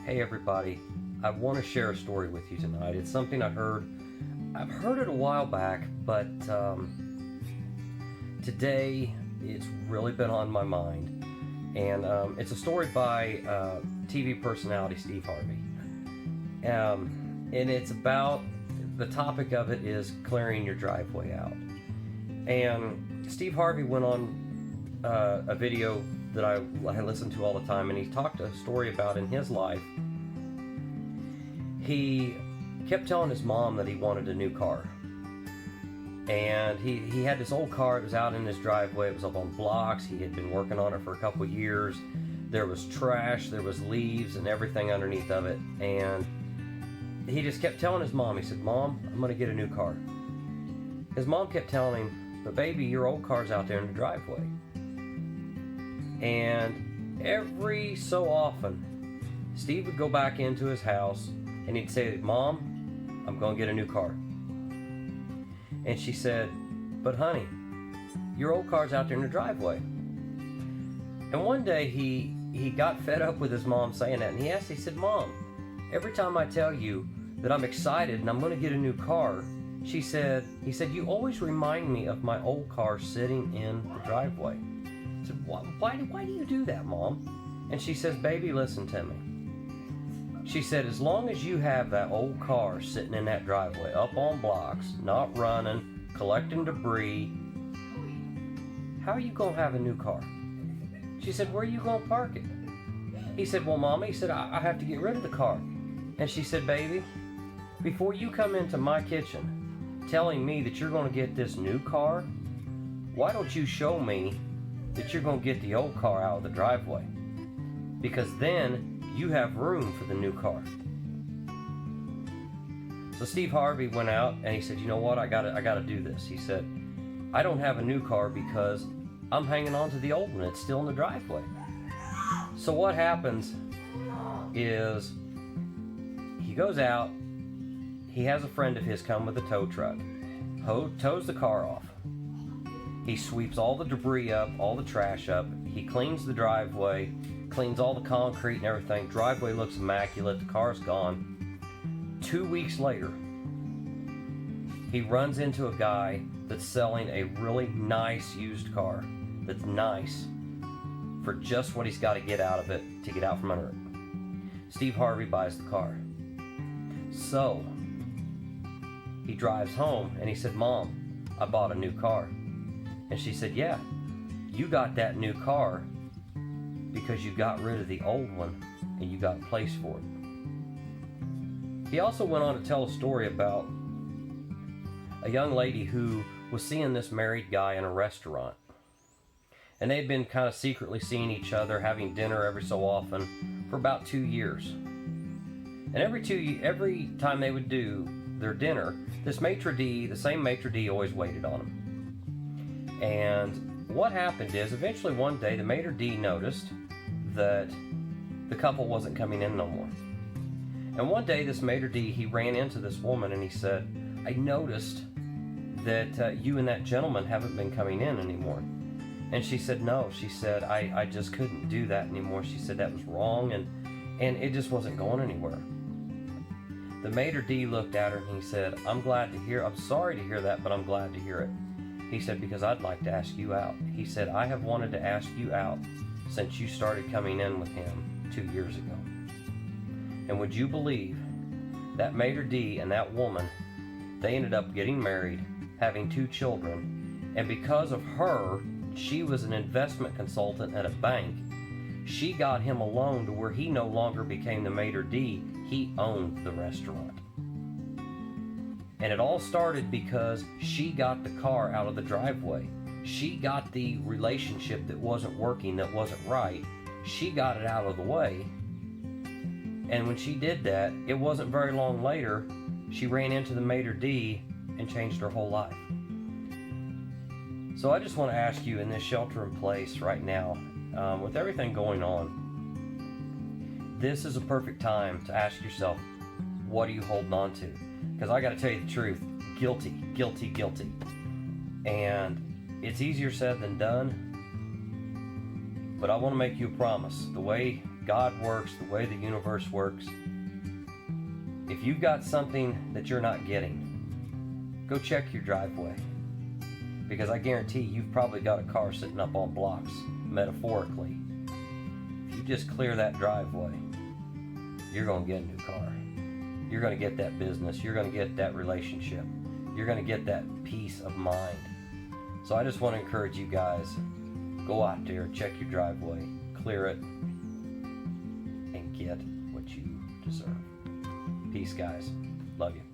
Hey everybody, I want to share a story with you tonight. It's something I've heard it a while back, but today it's really been on my mind. And it's a story by TV personality Steve Harvey. And it's about, the topic of it is clearing your driveway out. And Steve Harvey went on a video that I listen to all the time, and he talked a story about in his life. He kept telling his mom that he wanted a new car, and he had this old car. It was out in his driveway. It was up on blocks. He had been working on it for a couple of years. There was trash, there was leaves and everything underneath of it, and he just kept telling his mom, he said, "Mom, I'm going to get a new car." His mom kept telling him, "But baby, your old car's out there in the driveway." And every so often, Steve would go back into his house and he'd say, "Mom, I'm going to get a new car." And she said, "But honey, your old car's out there in the driveway." And one day he got fed up with his mom saying that, and he asked, he said, "Mom, every time I tell you that I'm excited and I'm going to get a new car," he said, "you always remind me of my old car sitting in the driveway." I said, why do you do that, Mom? And she says, "Baby, listen to me." She said, "As long as you have that old car sitting in that driveway, up on blocks, not running, collecting debris, how are you going to have a new car?" She said, "Where are you going to park it?" He said, "Well, Mama," he said, I have to get rid of the car." And she said, "Baby, before you come into my kitchen telling me that you're going to get this new car, why don't you show me that you're going to get the old car out of the driveway? Because then you have room for the new car." So Steve Harvey went out and he said, "You know what, I gotta do this." He said, "I don't have a new car because I'm hanging on to the old one. It's still in the driveway." So what happens is he goes out, he has a friend of his come with a tow truck, tows the car off. He sweeps all the debris up, all the trash up. He cleans the driveway, cleans all the concrete and everything. Driveway looks immaculate. The car's gone. 2 weeks later, he runs into a guy that's selling a really nice used car that's nice for just what he's got to get out of it to get out from under it. Steve Harvey buys the car. So he drives home and he said, "Mom, I bought a new car." And she said, "Yeah, you got that new car because you got rid of the old one and you got a place for it." He also went on to tell a story about a young lady who was seeing this married guy in a restaurant. And they'd been kind of secretly seeing each other, having dinner every so often for about 2 years. And every time they would do their dinner, this maitre d', the same maitre d', always waited on them. And what happened is, eventually one day, the maitre d' noticed that the couple wasn't coming in no more. And one day, this maitre d', he ran into this woman and he said, "I noticed that you and that gentleman haven't been coming in anymore." And she said, "No," she said, I just couldn't do that anymore." She said that was wrong, and it just wasn't going anywhere. The maitre d' looked at her and he said, I'm sorry to hear that, but I'm glad to hear it." He said, "Because I'd like to ask you out." He said, "I have wanted to ask you out since you started coming in with him 2 years ago." And would you believe that maitre d' and that woman, they ended up getting married, having 2 children, and because of her, she was an investment consultant at a bank. She got him a loan to where he no longer became the maitre d', he owned the restaurant. And it all started because she got the car out of the driveway. She got the relationship that wasn't working, that wasn't right. She got it out of the way. And when she did that, it wasn't very long later, she ran into the maitre d' and changed her whole life. So I just want to ask you, in this shelter in place right now, with everything going on, this is a perfect time to ask yourself, what are you holding on to? Because I got to tell you the truth, guilty. And it's easier said than done, but I want to make you a promise. The way God works, the way the universe works, if you've got something that you're not getting, go check your driveway. Because I guarantee you've probably got a car sitting up on blocks, metaphorically. If you just clear that driveway, you're going to get a new car. You're going to get that business. You're going to get that relationship. You're going to get that peace of mind. So I just want to encourage you guys, go out there, check your driveway, clear it, and get what you deserve. Peace, guys. Love you.